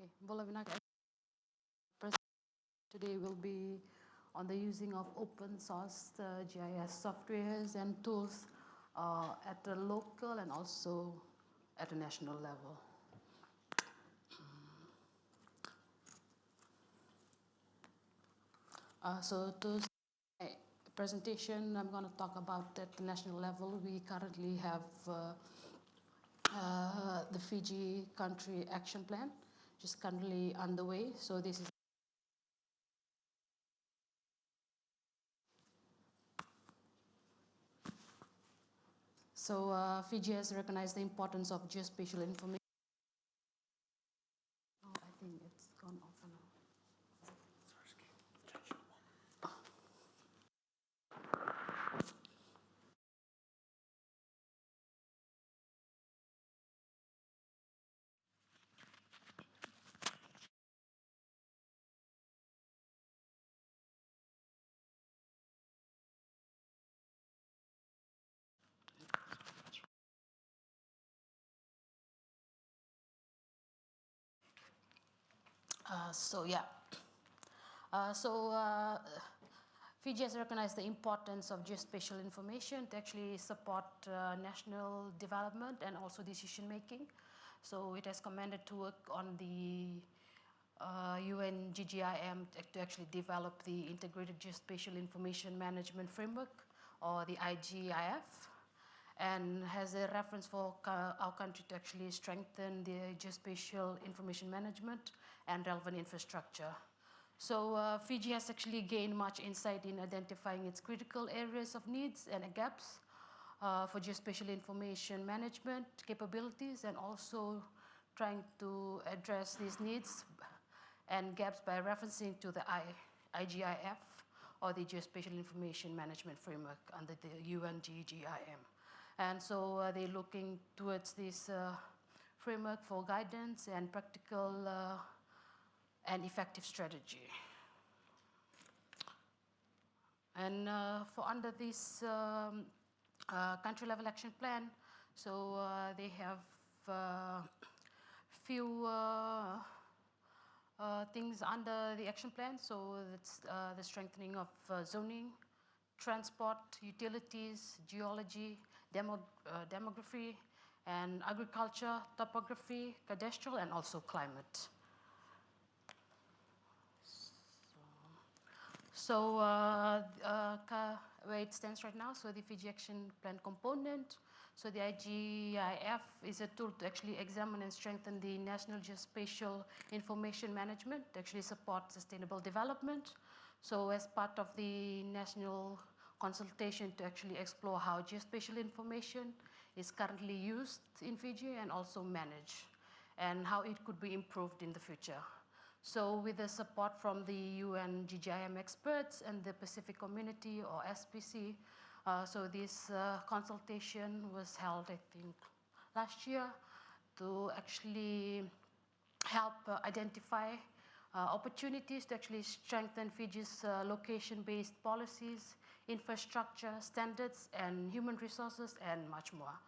Okay, today will be on the using of open source GIS softwares and tools at the local and also at a national level. So to my presentation, I'm going to talk about at the national level. We currently have the Fiji Country Action Plan, which is currently underway. So this is Fiji has recognized the importance of geospatial information. Oh, I think it's gone off now. Fiji has recognized the importance of geospatial information to actually support national development and also decision making. So it has commanded to work on the UN GGIM to actually develop the Integrated Geospatial Information Management Framework, or the IGIF, and has a reference for our country to actually strengthen the geospatial information management and relevant infrastructure. So Fiji has actually gained much insight in identifying its critical areas of needs and gaps for geospatial information management capabilities, and also trying to address these needs and gaps by referencing to the IGIF, or the Geospatial Information Management Framework under the UNGGIM. And so they're looking towards this framework for guidance and practical and effective strategy. And for under this country level action plan, so they have few things under the action plan. So it's the strengthening of zoning, transport, utilities, geology, demography, and agriculture, topography, cadastral, and also climate. So where it stands right now, so the Fiji Action Plan component, so the IGIF is a tool to actually examine and strengthen the national geospatial information management to actually support sustainable development. So as part of the national consultation to actually explore how geospatial information is currently used in Fiji and also managed, and how it could be improved in the future. So with the support from the UN GGIM experts and the Pacific Community, or SPC, so this consultation was held, I think, last year to actually help identify opportunities to actually strengthen Fiji's location-based policies, infrastructure, standards, and human resources, and much more.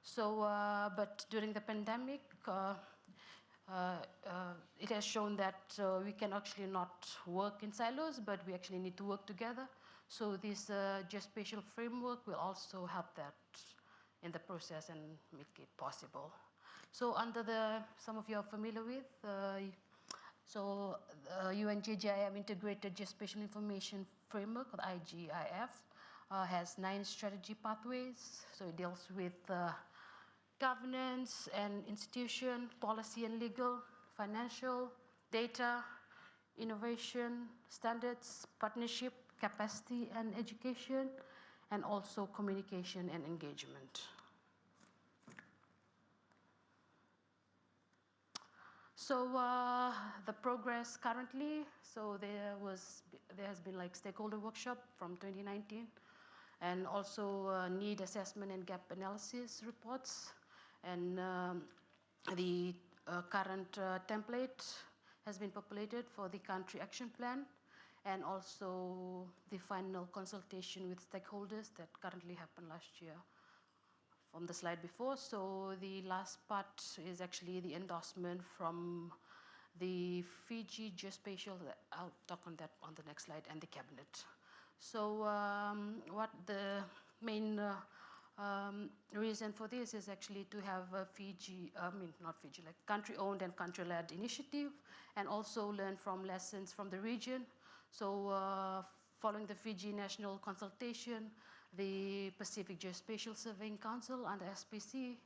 So, but during the pandemic, it has shown that we can actually not work in silos, but we actually need to work together. So this geospatial framework will also help that in the process and make it possible. So under some of you are familiar with, so UNGGIM Integrated Geospatial Information Framework, or IGIF, has 9 strategy pathways. So it deals with governance and institution, policy and legal, financial, data, innovation, standards, partnership, capacity and education, and also communication and engagement. So the progress currently, so there has been like stakeholder workshop from 2019, and also need assessment and gap analysis reports. And the current template has been populated for the country action plan, and also the final consultation with stakeholders that currently happened last year from the slide before. So the last part is actually the endorsement from the Fiji geospatial, I'll talk on that on the next slide, and the cabinet. So what the main reason for this is actually to have a like country-owned and country-led initiative, and also learn from lessons from the region. So following the Fiji National Consultation, the Pacific Geospatial Surveying Council under SPC,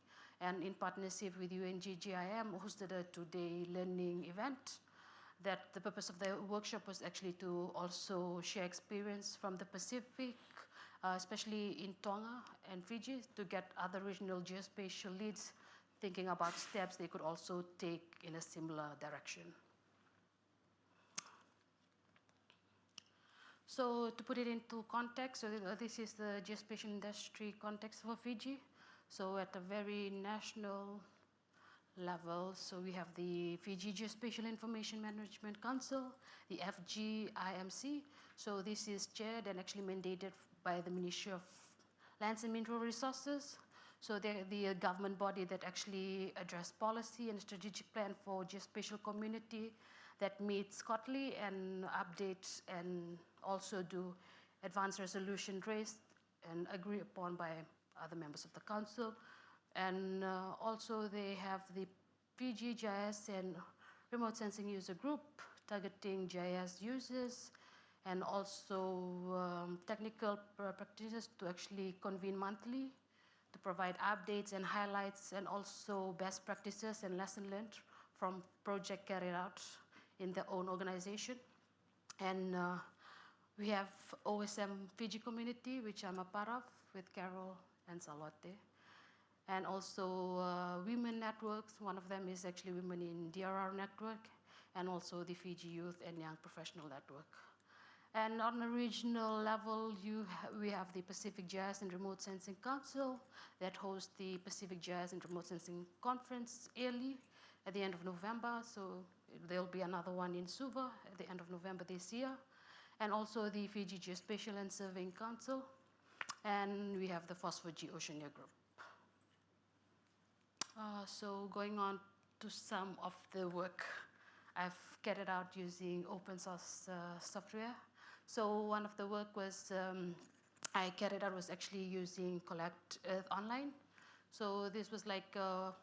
and in partnership with UNGGIM, hosted a two-day learning event. That the purpose of the workshop was actually to also share experience from the Pacific, especially in Tonga and Fiji, to get other regional geospatial leads thinking about steps they could also take in a similar direction. So to put it into context, so this is the geospatial industry context for Fiji. So at a very national level, so we have the Fiji Geospatial Information Management Council, the FGIMC. So this is chaired and actually mandated by the Ministry of Lands and Mineral Resources. So they're the government body that actually address policy and strategic plan for geospatial community that meets quarterly and updates, and also do advanced resolution raised and agreed upon by other members of the council. And also they have the Fiji GIS and remote sensing user group targeting GIS users, and also technical practitioners to actually convene monthly to provide updates and highlights, and also best practices and lesson learned from project carried out in their own organization. And we have OSM Fiji community, which I'm a part of with Carol and Salwate. And also women networks. One of them is actually Women in DRR Network, and also the Fiji Youth and Young Professional Network. And on a regional level, we have the Pacific GIS and Remote Sensing Council that hosts the Pacific GIS and Remote Sensing Conference yearly at the end of November. So there'll be another one in Suva at the end of November this year. And also the Fiji Geospatial and Surveying Council. And we have the Phospho-G Oceania Group. So going on to some of the work I've carried out using open source software. So one of the work was I carried out was actually using Collect Earth Online. So this was like a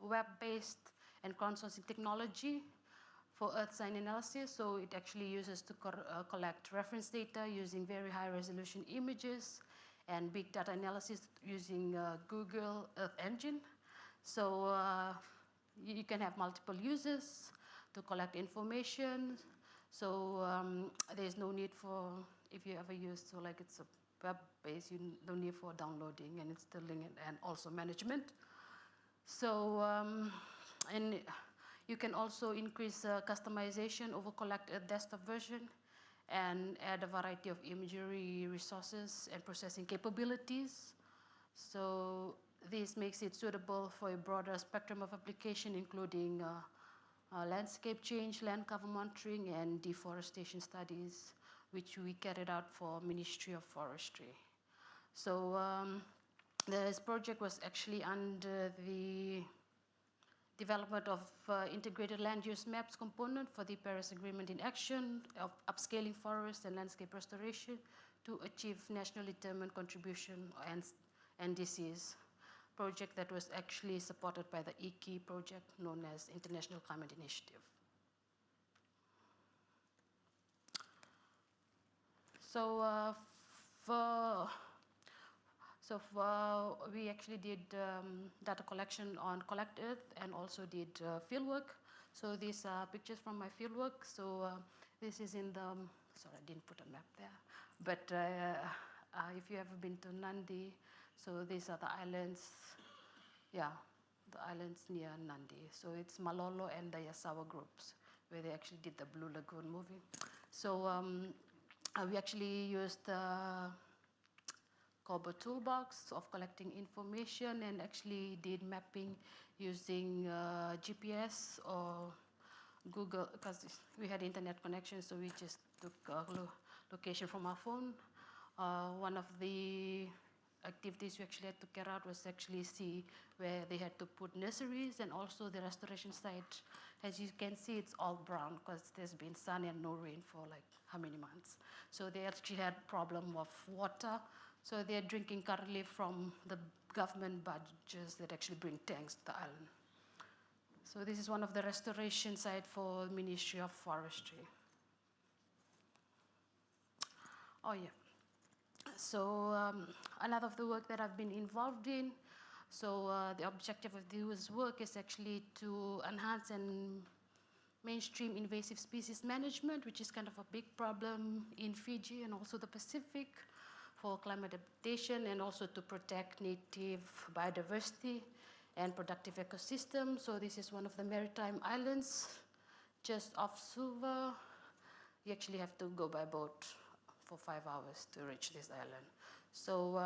web-based and crowdsourcing technology for Earth sign analysis. So it actually uses to collect reference data using very high resolution images, and big data analysis using Google Earth Engine. So you can have multiple users to collect information. So there's no need for, if you ever use, so like it's a web-based, you don't need for downloading and installing and also management. So, and you can also increase customization over Collect a desktop version, and add a variety of imagery resources and processing capabilities. So this makes it suitable for a broader spectrum of application, including landscape change, land cover monitoring, and deforestation studies, which we carried out for Ministry of Forestry. So this project was actually under the development of integrated land use maps component for the Paris Agreement in action of upscaling forest and landscape restoration to achieve nationally determined contribution and NDCs. Project that was actually supported by the IKI project known as International Climate Initiative. So we actually did data collection on Collect Earth, and also did fieldwork. So these are pictures from my fieldwork. So this is in the, sorry, I didn't put a map there. But if you ever been to Nandi, so these are the islands, yeah, the islands near Nandi. So it's Malolo and the Yasawa groups, where they actually did the Blue Lagoon movie. So we actually used the Kobo toolbox of collecting information, and actually did mapping using GPS or Google, because we had internet connection, so we just took location from our phone. One of the activities we actually had to carry out was actually see where they had to put nurseries, and also the restoration site. As you can see, it's all brown because there's been sun and no rain for like how many months. So they actually had problem of water. So they're drinking currently from the government budgets that actually bring tanks to the island. So this is one of the restoration site for Ministry of Forestry. Oh yeah. So another of the work that I've been involved in, so the objective of this work is actually to enhance and mainstream invasive species management, which is kind of a big problem in Fiji and also the Pacific for climate adaptation, and also to protect native biodiversity and productive ecosystem. So this is one of the maritime islands just off Suva. You actually have to go by boat for 5 hours to reach this island. So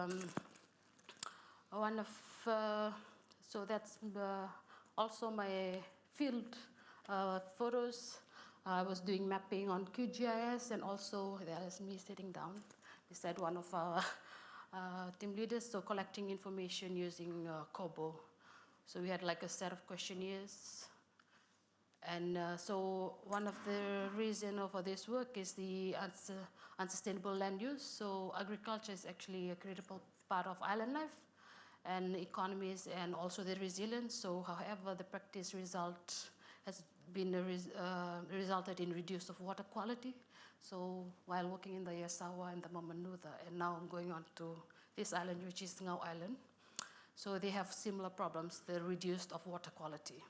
so that's also my field photos. I was doing mapping on QGIS, and also there's me sitting down beside one of our team leaders, so collecting information using Kobo. So we had like a set of questionnaires. And so one of the reasons for this work is the unsustainable land use. So agriculture is actually a critical part of island life and economies, and also the resilience. So however, the practice result has been resulted in reduce of water quality. So while working in the Yasawa and the Mamanuca, and now I'm going on to this island, which is Ngau Island. So they have similar problems, the reduced of water quality.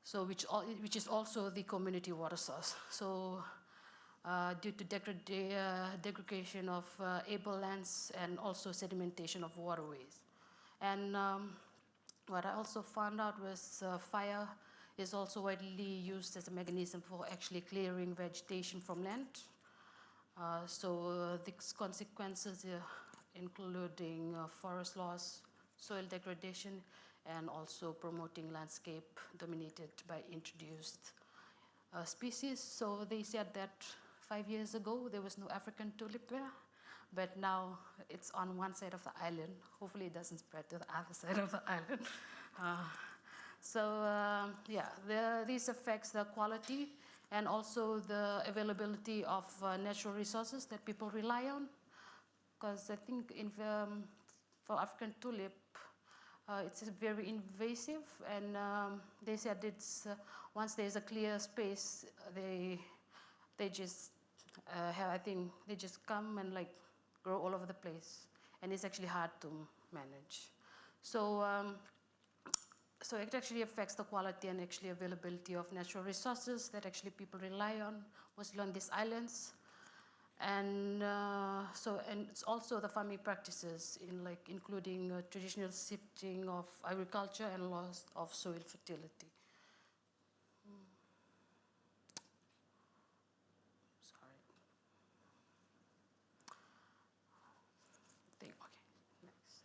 So which is also the community water source. So due to degradation of able lands and also sedimentation of waterways. And what I also found out was fire is also widely used as a mechanism for actually clearing vegetation from land. So these consequences including forest loss, soil degradation, and also promoting landscape dominated by introduced species. So they said that 5 years ago there was no African tulip there, but now it's on one side of the island. Hopefully it doesn't spread to the other side of the island. This affects the quality and also the availability of natural resources that people rely on. Because I think for African tulip, it's very invasive, and they said it's once there's a clear space, they just I think they just come and like grow all over the place, and it's actually hard to manage. So so it actually affects the quality and actually availability of natural resources that actually people rely on, mostly on these islands. And and it's also the farming practices including traditional shifting of agriculture and loss of soil fertility. Sorry. Okay, next.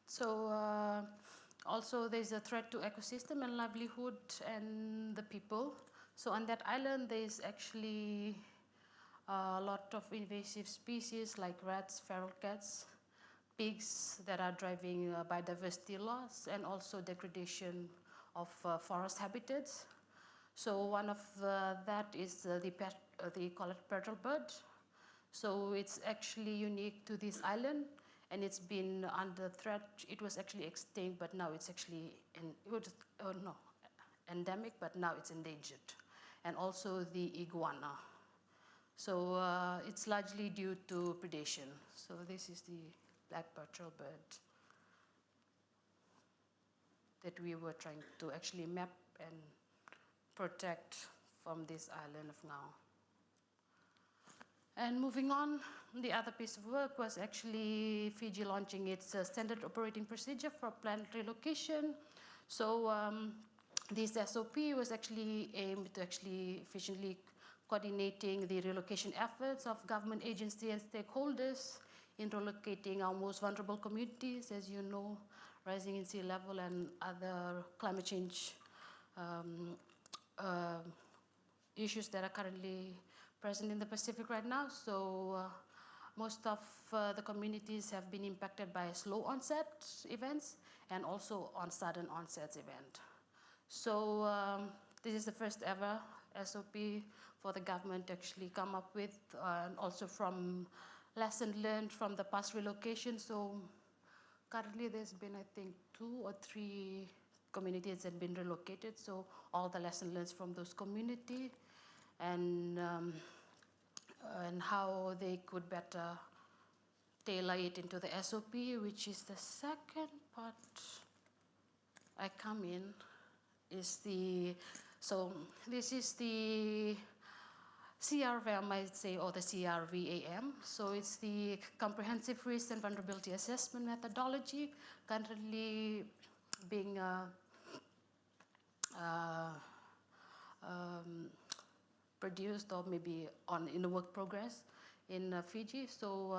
So also there's a threat to ecosystem and livelihood and the people. So on that island, there's actually a lot of invasive species like rats, feral cats, pigs that are driving biodiversity loss, and also degradation of forest habitats. So one of that is they call it petrel bird. So it's actually unique to this island, and it's been under threat. It was actually extinct, but now it's actually endemic, but now it's endangered. And also the iguana. So it's largely due to predation. So this is the black petrel bird that we were trying to actually map and protect from this island of Ngau. And moving on, the other piece of work was actually Fiji launching its standard operating procedure for plant relocation. So this SOP was actually aimed to actually efficiently coordinating the relocation efforts of government agencies and stakeholders in relocating our most vulnerable communities, as you know, rising in sea level and other climate change issues that are currently present in the Pacific right now. So most of the communities have been impacted by slow onset events and also on sudden onset event. So this is the first ever SOP for the government to actually come up with, and also from lesson learned from the past relocation. So currently there's been, I think, 2 or 3 communities that have been relocated. So all the lesson learned from those communities and how they could better tailor it into the SOP, which is the second part I come in, is so this is the CRVAM, I'd say, or the CRVAM. So it's the Comprehensive Risk and Vulnerability Assessment Methodology, currently being produced or maybe in the work progress in Fiji. So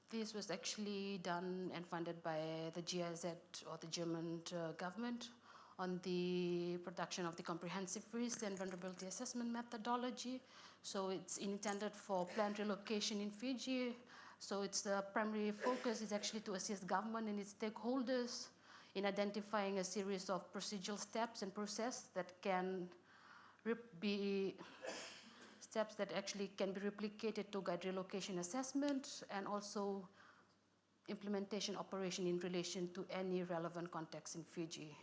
this was actually done and funded by the GIZ, or the German government, on the production of the Comprehensive Risk and Vulnerability Assessment Methodology. So it's intended for planned relocation in Fiji. So its the primary focus is actually to assist government and its stakeholders in identifying a series of procedural steps and process that can be steps that actually can be replicated to guide relocation assessment and also implementation operation in relation to any relevant context in Fiji.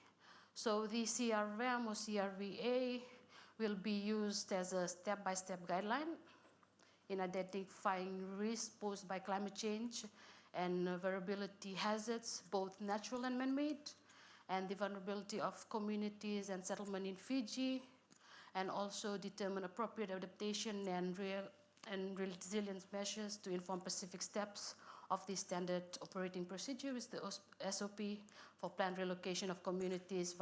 So the CRVAM or CRVA will be used as a step-by-step guideline in identifying risks posed by climate change and vulnerability hazards, both natural and man-made, and the vulnerability of communities and settlement in Fiji, and also determine appropriate adaptation and resilience measures to inform specific steps of the standard operating procedure with the SOP for planned relocation of communities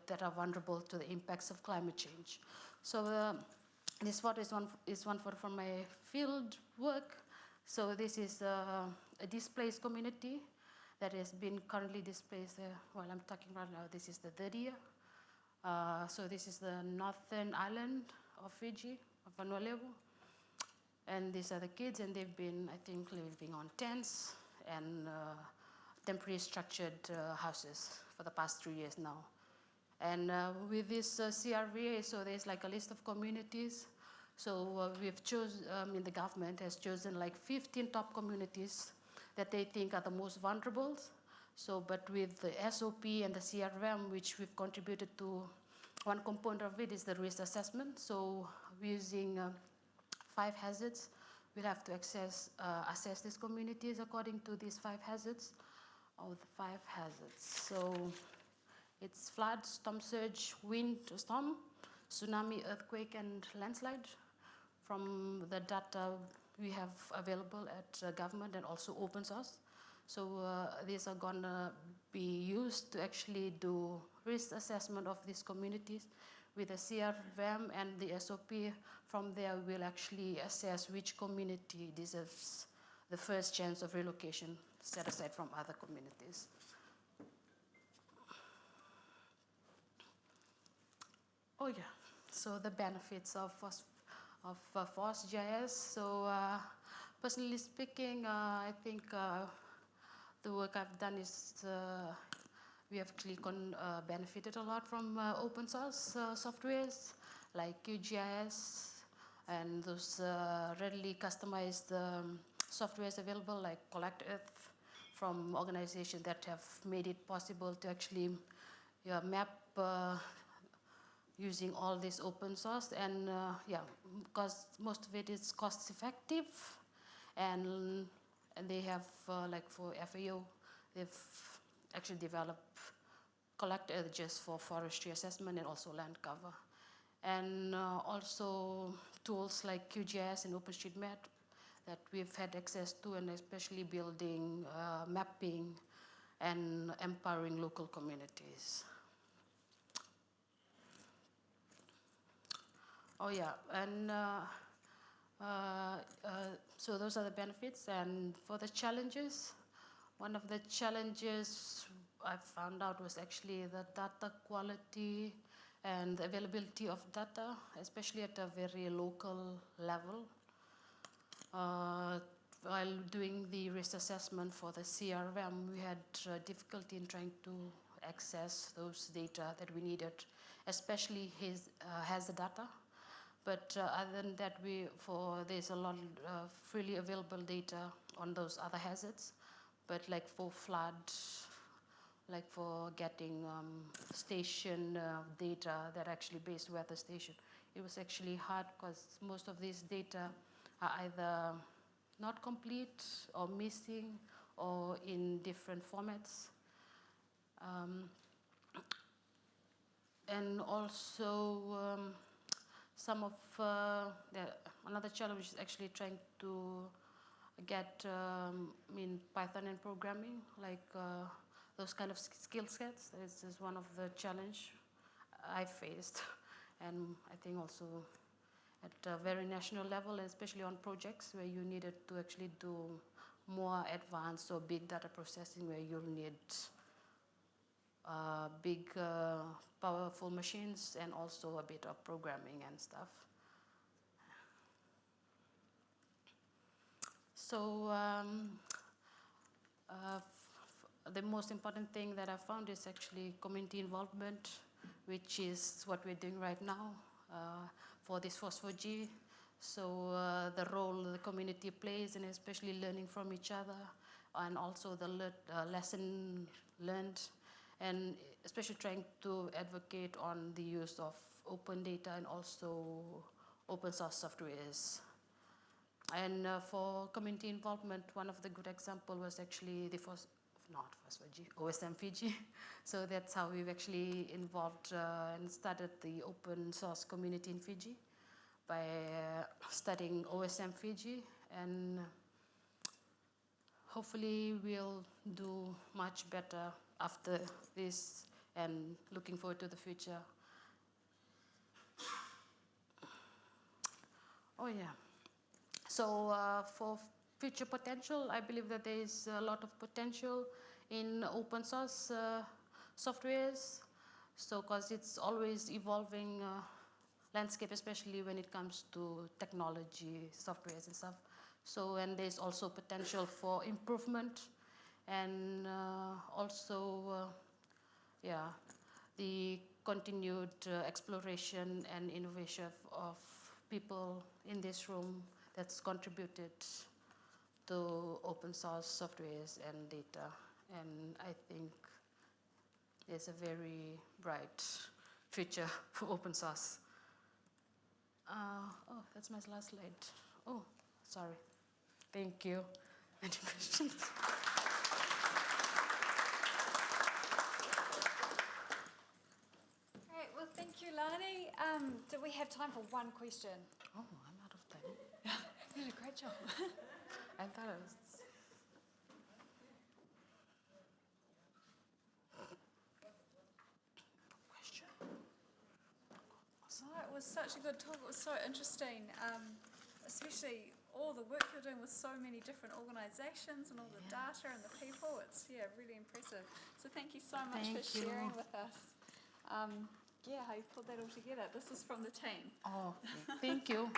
that are vulnerable to the impacts of climate change. So this one is one for my field work. So this is a displaced community that has been currently displaced while I'm talking right now. This is the third year. So this is the northern island of Fiji, of Vanuatu. And these are the kids, and they've been, I think, living on tents and temporary structured houses for the past 3 years now. And with this CRVA, so there's like a list of communities. So we've chosen, the government has chosen like 15 top communities that they think are the most vulnerable. So, but with the SOP and the CRVAM, which we've contributed to, one component of it is the risk assessment. So we're using 5 hazards. We'll have to assess these communities according to these 5 hazards, or the 5 hazards. So it's flood, storm surge, wind, storm, tsunami, earthquake, and landslide. From the data we have available at government and also open source. So these are gonna be used to actually do risk assessment of these communities with the CRVAM and the SOP. From there, we'll actually assess which community deserves the first chance of relocation, set aside from other communities. Oh yeah, so the benefits of FOSS GIS. So personally speaking, I think the work I've done is we have actually benefited a lot from open source softwares like QGIS and those readily customized softwares available like Collect Earth from organizations that have made it possible to actually map using all this open source, and because most of it is cost effective, and they have like for FAO, they've actually developed Collect Earth just for forestry assessment and also land cover, and also tools like QGIS and OpenStreetMap that we've had access to, and especially building mapping and empowering local communities. Oh yeah, and so those are the benefits. And for the challenges, one of the challenges I found out was actually the data quality and the availability of data, especially at a very local level. while doing the risk assessment for the CRM, we had difficulty in trying to access those data that we needed, especially hazard data. But other than that, there's a lot of freely available data on those other hazards. But like for flood, like for getting station data that actually based weather station, it was actually hard because most of these data are either not complete or missing or in different formats. And also some of another challenge is actually trying to get Python and programming, like those kind of skill sets. This is one of the challenge I faced, and I think also at a very national level, especially on projects where you needed to actually do more advanced or big data processing, where you'll need big, powerful machines and also a bit of programming and stuff. So the most important thing that I found is actually community involvement, which is what we're doing right now for this Phosphor-G. So the role the community plays, and especially learning from each other, and also the lesson learned, and especially trying to advocate on the use of open data and also open source softwares. And for community involvement, one of the good example was actually the OSM Fiji. So that's how we've actually involved and started the open source community in Fiji by studying OSM Fiji, and hopefully we'll do much better after this and looking forward to the future. Oh yeah. So for future potential, I believe that there is a lot of potential in open source softwares. So because it's always evolving landscape, especially when it comes to technology, softwares and stuff. So, and there's also potential for improvement, and also, yeah, the continued exploration and innovation of people in this room that's contributed to open source softwares and data. And I think there's a very bright future for open source. Oh, that's my last slide. Oh, sorry. Thank you. Any questions? Great. Well, thank you, Lani. Do we have time for one question? Oh, I'm out of time. You did a great job. I thought it was. Question. Oh, it was such a good talk. It was so interesting, especially all the work you're doing with so many different organisations and all the data and the people. It's really impressive. So thank you so much for sharing with us. How you put that all together. This is from the team. Oh, thank you.